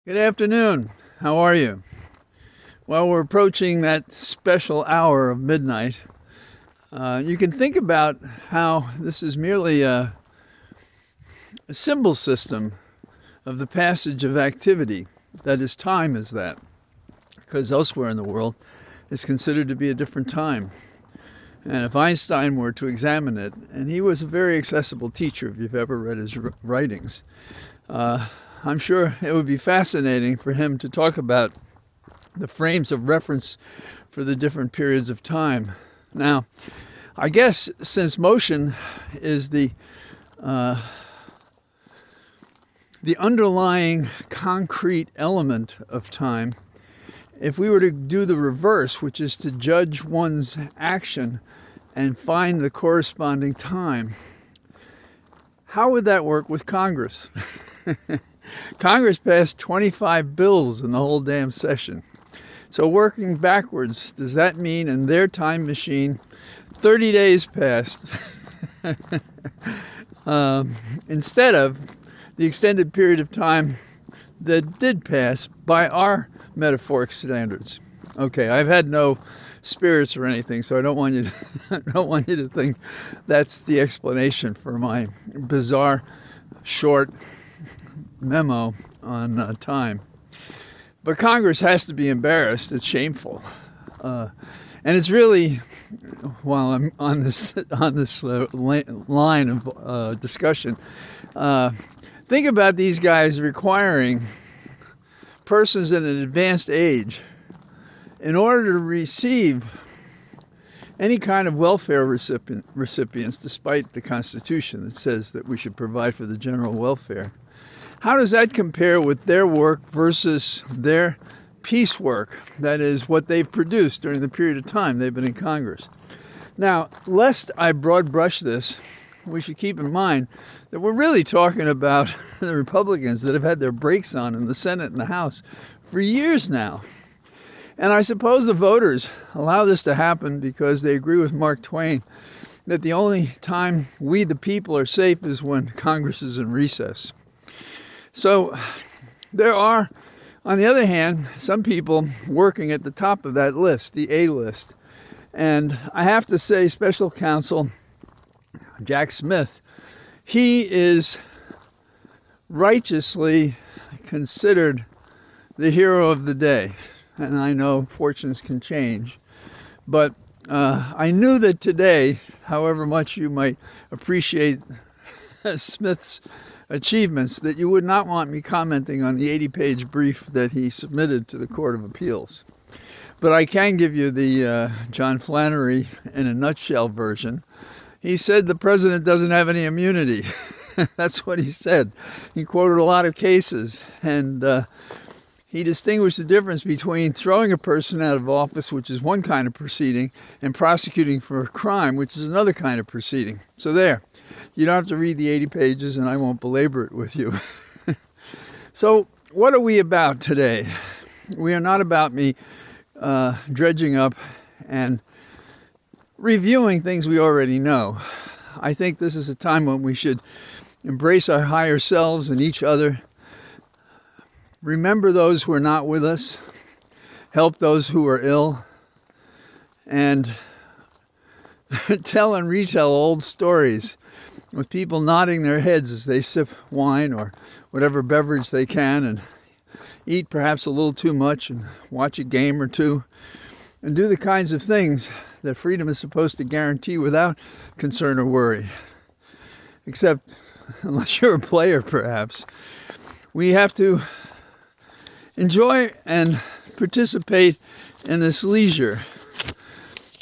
Good afternoon. How are you? Well, we're approaching that special hour of midnight. You can think about how this is merely a symbol system of the passage of activity. That is, time is that. Because elsewhere in the world, it's considered to be a different time. And if Einstein were to examine it, and he was a very accessible teacher if you've ever read his writings, I'm sure it would be fascinating for him to talk about the frames of reference for the different periods of time. Now, I guess since motion is the underlying concrete element of time, if we were to do the reverse, which is to judge one's action and find the corresponding time, how would that work with Congress? Congress passed 25 bills in the whole damn session. So working backwards, does that mean in their time machine, 30 days passed instead of the extended period of time that did pass by our metaphoric standards? Okay, I've had no spirits or anything, so I don't want you to think that's the explanation for my bizarre short memo on time. But Congress has to be embarrassed. It's shameful, and it's really, while I'm on this line of discussion, think about these guys requiring persons in an advanced age, in order to receive any kind of welfare recipients, despite the Constitution that says that we should provide for the general welfare. How does that compare with their work versus their peace work? That is, what they've produced during the period of time they've been in Congress. Now, lest I broad brush this, we should keep in mind that we're really talking about the Republicans that have had their brakes on in the Senate and the House for years now. And I suppose the voters allow this to happen because they agree with Mark Twain that the only time we, the people, are safe is when Congress is in recess. So there are, on the other hand, some people working at the top of that list, the A list. And I have to say, Special Counsel Jack Smith, he is righteously considered the hero of the day. And I know fortunes can change. But I knew that today, however much you might appreciate Smith's achievements, that you would not want me commenting on the 80-page brief that he submitted to the Court of Appeals. But I can give you the John Flannery in a nutshell version. He said the president doesn't have any immunity. That's what he said. He quoted a lot of cases, and he distinguished the difference between throwing a person out of office, which is one kind of proceeding, and prosecuting for a crime, which is another kind of proceeding. So there. You don't have to read the 80 pages, and I won't belabor it with you. So what are we about today? We are not about me dredging up and reviewing things we already know. I think this is a time when we should embrace our higher selves and each other. Remember those who are not with us. Help those who are ill. And tell and retell old stories with people nodding their heads as they sip wine or whatever beverage they can, and eat perhaps a little too much and watch a game or two, and do the kinds of things that freedom is supposed to guarantee without concern or worry. Except, unless you're a player perhaps, we have to enjoy and participate in this leisure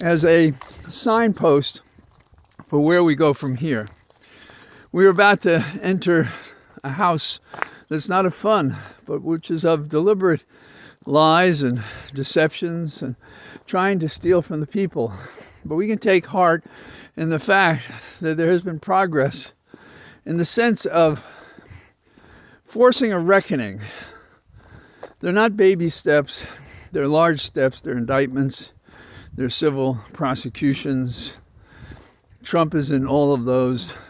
as a signpost for where we go from here. We're about to enter a house that's not of fun, but which is of deliberate lies and deceptions and trying to steal from the people. But we can take heart in the fact that there has been progress in the sense of forcing a reckoning. They're not baby steps, they're large steps, they're indictments, they're civil prosecutions. Trump is in all of those.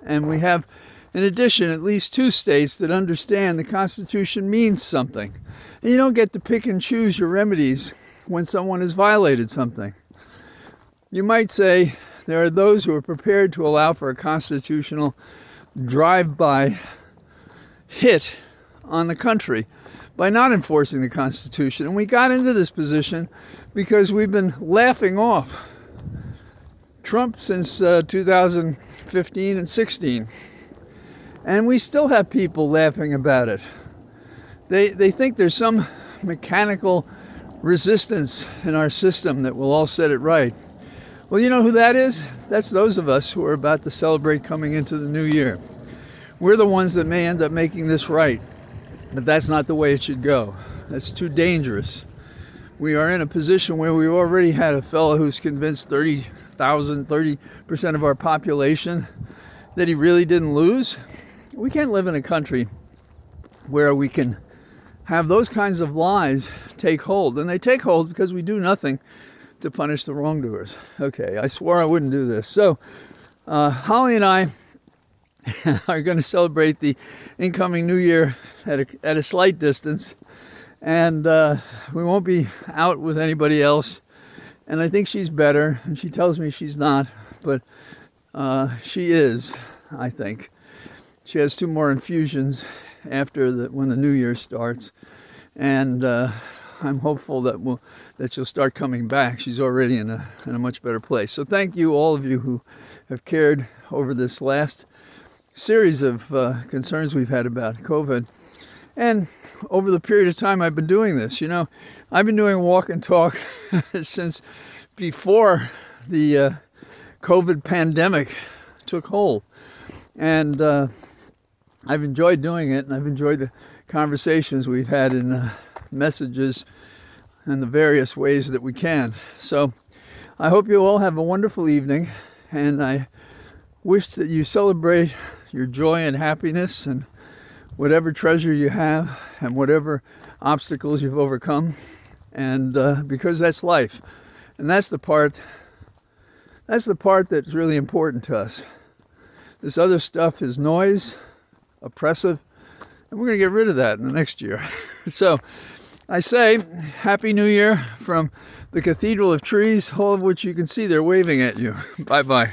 And we have In addition, at least 2 states that understand the Constitution means something. And you don't get to pick and choose your remedies when someone has violated something. You might say there are those who are prepared to allow for a constitutional drive-by hit on the country by not enforcing the Constitution. And we got into this position because we've been laughing off Trump since 2015 and 16. And we still have people laughing about it. They think there's some mechanical resistance in our system that will all set it right. Well, you know who that is? That's those of us who are about to celebrate coming into the new year. We're the ones that may end up making this right, but that's not the way it should go. That's too dangerous. We are in a position where we've already had a fellow who's convinced 30% of our population that he really didn't lose. We can't live in a country where we can have those kinds of lies take hold. And they take hold because we do nothing to punish the wrongdoers. Okay, I swore I wouldn't do this. So, Holly and I are going to celebrate the incoming new year at a slight distance. And we won't be out with anybody else. And I think she's better. And she tells me she's not. But she is, I think. She has 2 more infusions when the new year starts. And I'm hopeful that she'll start coming back. She's already in a much better place. So thank you, all of you who have cared over this last series of concerns we've had about COVID. And over the period of time I've been doing this, you know, I've been doing walk and talk since before the COVID pandemic took hold. And I've enjoyed doing it, and I've enjoyed the conversations we've had in messages and the various ways that we can. So I hope you all have a wonderful evening, and I wish that you celebrate your joy and happiness and whatever treasure you have and whatever obstacles you've overcome, and because that's life. And that's the part that's really important to us. This other stuff is noise, oppressive, and we're going to get rid of that in the next year. So I say Happy New Year from the Cathedral of Trees, all of which you can see they're waving at you. Bye-bye.